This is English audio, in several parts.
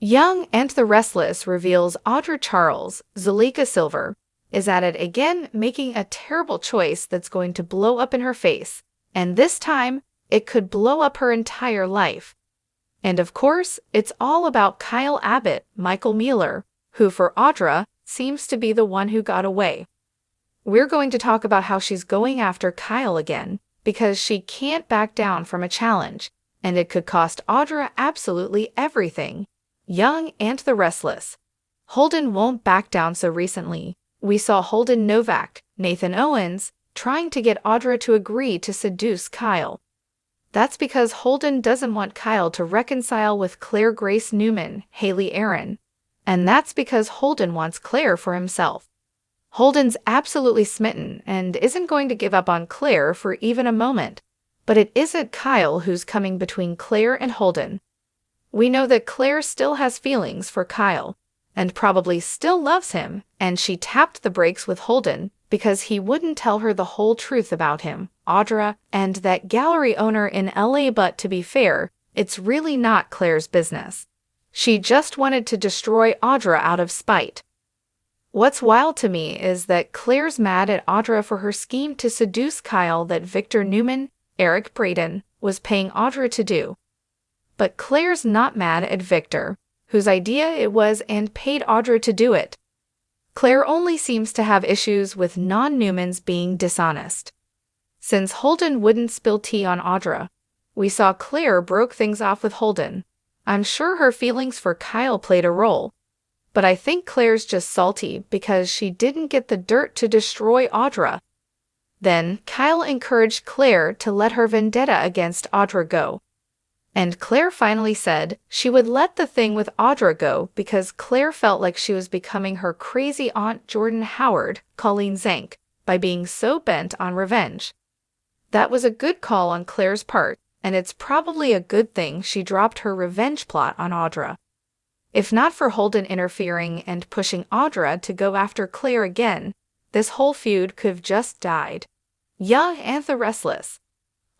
Young and the Restless reveals Audra Charles, Zalika Silver, is at it again, making a terrible choice that's going to blow up in her face, and this time, it could blow up her entire life. And of course, it's all about Kyle Abbott, Michael Mueller, who for Audra, seems to be the one who got away. We're going to talk about how she's going after Kyle again, because she can't back down from a challenge, and it could cost Audra absolutely everything. Young and the Restless. Holden won't back down. So recently, we saw Holden Novak, Nathan Owens, trying to get Audra to agree to seduce Kyle. That's because Holden doesn't want Kyle to reconcile with Claire Grace Newman, Haley Aaron. And that's because Holden wants Claire for himself. Holden's absolutely smitten and isn't going to give up on Claire for even a moment. But it isn't Kyle who's coming between Claire and Holden. We know that Claire still has feelings for Kyle, and probably still loves him, and she tapped the brakes with Holden because he wouldn't tell her the whole truth about him, Audra, and that gallery owner in LA. But to be fair, it's really not Claire's business. She just wanted to destroy Audra out of spite. What's wild to me is that Claire's mad at Audra for her scheme to seduce Kyle that Victor Newman, Eric Braden, was paying Audra to do. But Claire's not mad at Victor, whose idea it was and paid Audra to do it. Claire only seems to have issues with non-Newmans being dishonest. Since Holden wouldn't spill tea on Audra, we saw Claire broke things off with Holden. I'm sure her feelings for Kyle played a role. But I think Claire's just salty because she didn't get the dirt to destroy Audra. Then Kyle encouraged Claire to let her vendetta against Audra go. And Claire finally said she would let the thing with Audra go because Claire felt like she was becoming her crazy aunt Jordan Howard, Colleen Zank, by being so bent on revenge. That was a good call on Claire's part, and it's probably a good thing she dropped her revenge plot on Audra. If not for Holden interfering and pushing Audra to go after Claire again, this whole feud could have just died. Young and the Restless.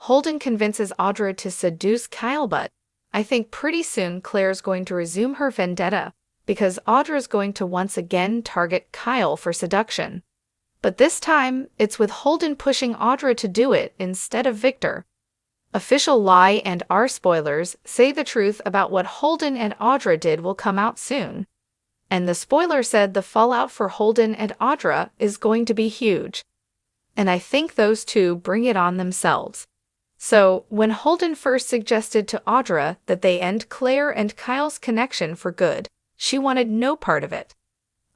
Holden convinces Audra to seduce Kyle, but I think pretty soon Claire's going to resume her vendetta because Audra's going to once again target Kyle for seduction. But this time, it's with Holden pushing Audra to do it instead of Victor. Official Lie and R spoilers say the truth about what Holden and Audra did will come out soon. And the spoiler said the fallout for Holden and Audra is going to be huge. And I think those two bring it on themselves. So, when Holden first suggested to Audra that they end Claire and Kyle's connection for good, she wanted no part of it.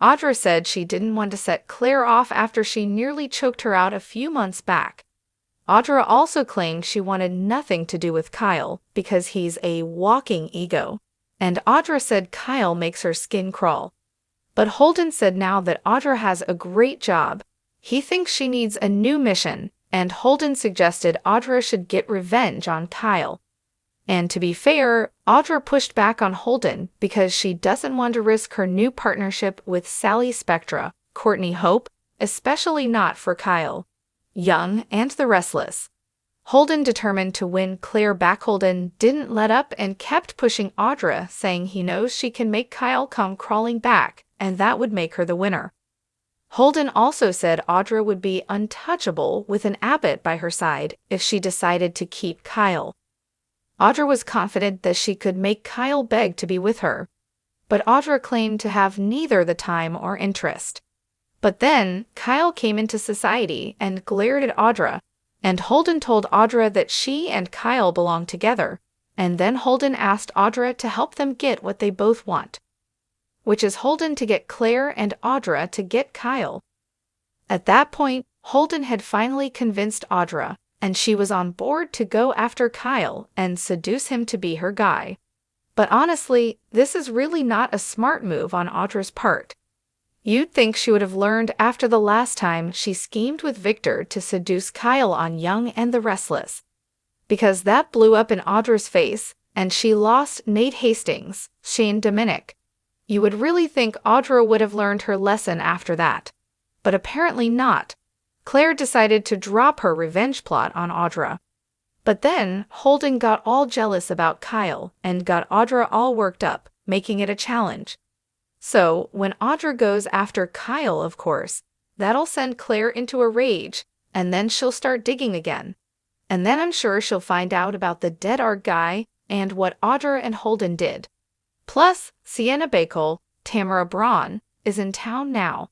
Audra said she didn't want to set Claire off after she nearly choked her out a few months back. Audra also claimed she wanted nothing to do with Kyle because he's a walking ego, and Audra said Kyle makes her skin crawl. But Holden said now that Audra has a great job, he thinks she needs a new mission, and Holden suggested Audra should get revenge on Kyle. And to be fair, Audra pushed back on Holden because she doesn't want to risk her new partnership with Sally Spectra, Courtney Hope, especially not for Kyle. Young and the Restless. Holden determined to win Claire back. Holden didn't let up and kept pushing Audra, saying he knows she can make Kyle come crawling back, and that would make her the winner. Holden also said Audra would be untouchable with an Abbott by her side if she decided to keep Kyle. Audra was confident that she could make Kyle beg to be with her, but Audra claimed to have neither the time or interest. But then, Kyle came into society and glared at Audra, and Holden told Audra that she and Kyle belong together, and then Holden asked Audra to help them get what they both want, which is Holden to get Claire and Audra to get Kyle. At that point, Holden had finally convinced Audra, and she was on board to go after Kyle and seduce him to be her guy. But honestly, this is really not a smart move on Audra's part. You'd think she would have learned after the last time she schemed with Victor to seduce Kyle on Young and the Restless. Because that blew up in Audra's face, and she lost Nate Hastings, Shane Dominic. You would really think Audra would have learned her lesson after that. But apparently not. Claire decided to drop her revenge plot on Audra. But then, Holden got all jealous about Kyle and got Audra all worked up, making it a challenge. So, when Audra goes after Kyle, of course, that'll send Claire into a rage, and then she'll start digging again. And then I'm sure she'll find out about the dead art guy and what Audra and Holden did. Plus, Sienna Bakul, Tamara Braun, is in town now.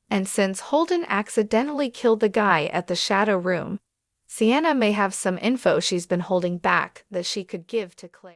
And since Holden accidentally killed the guy at the Shadow Room, Sienna may have some info she's been holding back that she could give to Claire.